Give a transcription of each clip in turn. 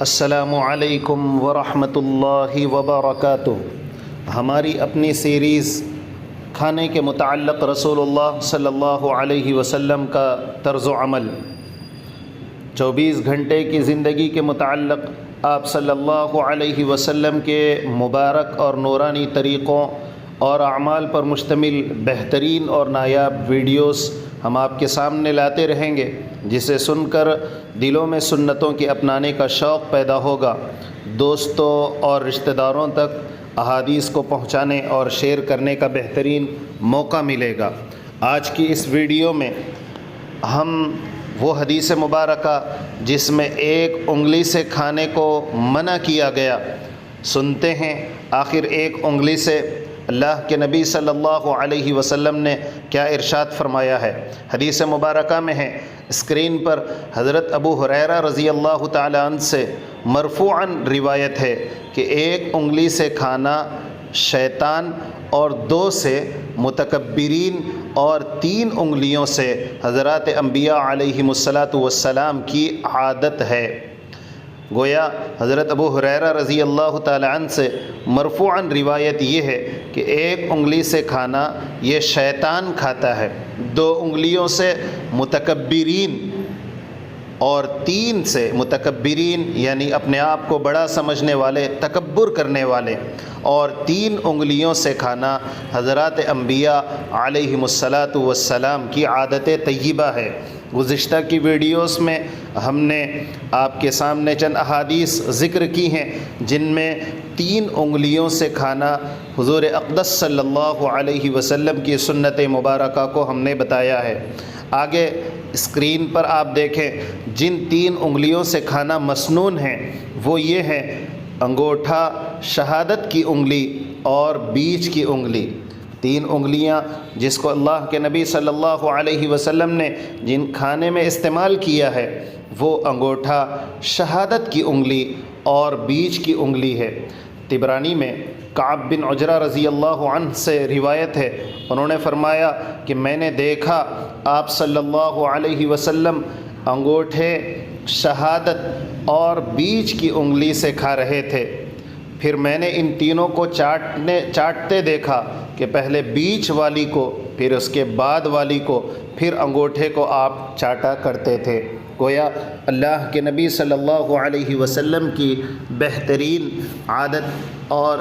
السلام علیکم ورحمۃ اللہ وبرکاتہ۔ ہماری اپنی سیریز کھانے کے متعلق رسول اللہ صلی اللہ علیہ وسلم کا طرز و عمل، 24 گھنٹے کی زندگی کے متعلق آپ صلی اللہ علیہ وسلم کے مبارک اور نورانی طریقوں اور اعمال پر مشتمل بہترین اور نایاب ویڈیوز ہم آپ کے سامنے لاتے رہیں گے، جسے سن کر دلوں میں سنتوں کے اپنانے کا شوق پیدا ہوگا، دوستوں اور رشتہ داروں تک احادیث کو پہنچانے اور شیئر کرنے کا بہترین موقع ملے گا۔ آج کی اس ویڈیو میں ہم وہ حدیث مبارکہ جس میں ایک انگلی سے کھانے کو منع کیا گیا سنتے ہیں، آخر ایک انگلی سے اللہ کے نبی صلی اللہ علیہ وسلم نے کیا ارشاد فرمایا ہے۔ حدیث مبارکہ میں ہے، اسکرین پر حضرت ابو ہریرہ رضی اللہ تعالی عنہ سے مرفوعاً روایت ہے کہ ایک انگلی سے کھانا شیطان اور 2 سے متکبرین اور 3 انگلیوں سے حضرات انبیاء علیہم السلام کی عادت ہے۔ گویا حضرت ابو ہریرہ رضی اللہ تعالی عنہ سے مرفوعاً روایت یہ ہے کہ ایک انگلی سے کھانا یہ شیطان کھاتا ہے، 2 انگلیوں سے متکبرین اور 3 سے متکبرین یعنی اپنے آپ کو بڑا سمجھنے والے، تکبر کرنے والے، اور 3 انگلیوں سے کھانا حضرات انبیاء علیہم السلام کی عادت طیبہ ہے۔ گزشتہ کی ویڈیوز میں ہم نے آپ کے سامنے چند احادیث ذکر کی ہیں جن میں 3 انگلیوں سے کھانا حضور اقدس صلی اللہ علیہ وسلم کی سنت مبارکہ کو ہم نے بتایا ہے۔ آگے اسکرین پر آپ دیکھیں، جن 3 انگلیوں سے کھانا مسنون ہے وہ یہ ہے: انگوٹھا، شہادت کی انگلی اور بیچ کی انگلی۔ 3 انگلیاں جس کو اللہ کے نبی صلی اللہ علیہ وسلم نے جن کھانے میں استعمال کیا ہے وہ انگوٹھا، شہادت کی انگلی اور بیچ کی انگلی ہے۔ طبرانی میں کعب بن عجرہ رضی اللہ عنہ سے روایت ہے، انہوں نے فرمایا کہ میں نے دیکھا آپ صلی اللہ علیہ وسلم انگوٹھے، شہادت اور بیچ کی انگلی سے کھا رہے تھے، پھر میں نے ان تینوں کو چاٹتے دیکھا کہ پہلے بیچ والی کو، پھر اس کے بعد والی کو، پھر انگوٹھے کو آپ چاٹا کرتے تھے۔ گویا اللہ کے نبی صلی اللہ علیہ وسلم کی بہترین عادت اور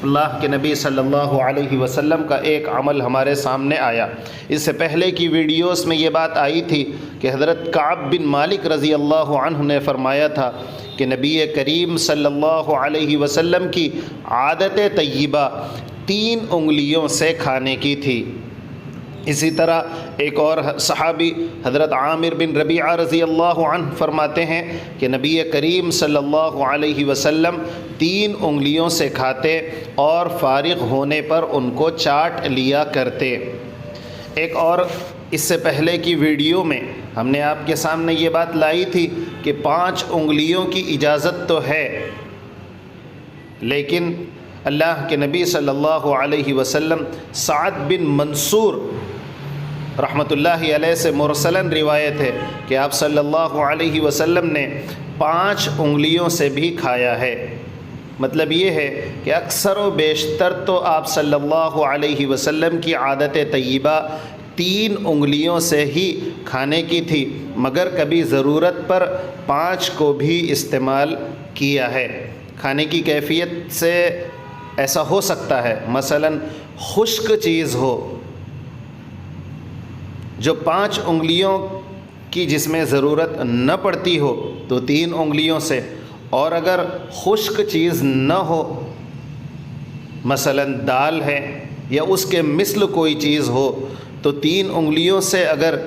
اللہ کے نبی صلی اللہ علیہ وسلم کا ایک عمل ہمارے سامنے آیا۔ اس سے پہلے کی ویڈیوز میں یہ بات آئی تھی کہ حضرت کعب بن مالک رضی اللہ عنہ نے فرمایا تھا کہ نبی کریم صلی اللہ علیہ وسلم کی عادت طیبہ 3 انگلیوں سے کھانے کی تھی۔ اسی طرح ایک اور صحابی حضرت عامر بن ربیعہ رضی اللہ عنہ فرماتے ہیں کہ نبی کریم صلی اللہ علیہ وسلم 3 انگلیوں سے کھاتے اور فارغ ہونے پر ان کو چاٹ لیا کرتے۔ ایک اور اس سے پہلے کی ویڈیو میں ہم نے آپ کے سامنے یہ بات لائی تھی کہ 5 انگلیوں کی اجازت تو ہے، لیکن اللہ کے نبی صلی اللہ علیہ وسلم سعد بن منصور رحمۃ اللہ علیہ سے مرسلاً روایت ہے کہ آپ صلی اللہ علیہ وسلم نے 5 انگلیوں سے بھی کھایا ہے۔ مطلب یہ ہے کہ اکثر و بیشتر تو آپ صلی اللہ علیہ وسلم کی عادت طیبہ 3 انگلیوں سے ہی کھانے کی تھی، مگر کبھی ضرورت پر 5 کو بھی استعمال کیا ہے۔ کھانے کی کیفیت سے ایسا ہو سکتا ہے، مثلاً خشک چیز ہو جو 5 انگلیوں کی جس میں ضرورت نہ پڑتی ہو تو 3 انگلیوں سے، اور اگر خشک چیز نہ ہو، مثلاً دال ہے یا اس کے مثل کوئی چیز ہو، تو 3 انگلیوں سے اگر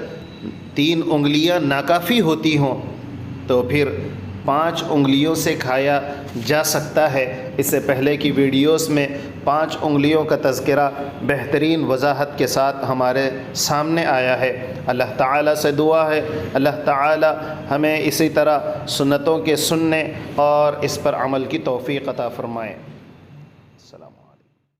3 انگلیاں ناکافی ہوتی ہوں تو پھر 5 انگلیوں سے کھایا جا سکتا ہے۔ اس سے پہلے کی ویڈیوز میں 5 انگلیوں کا تذکرہ بہترین وضاحت کے ساتھ ہمارے سامنے آیا ہے۔ اللہ تعالیٰ سے دعا ہے اللہ تعالیٰ ہمیں اسی طرح سنتوں کے سننے اور اس پر عمل کی توفیق عطا فرمائے۔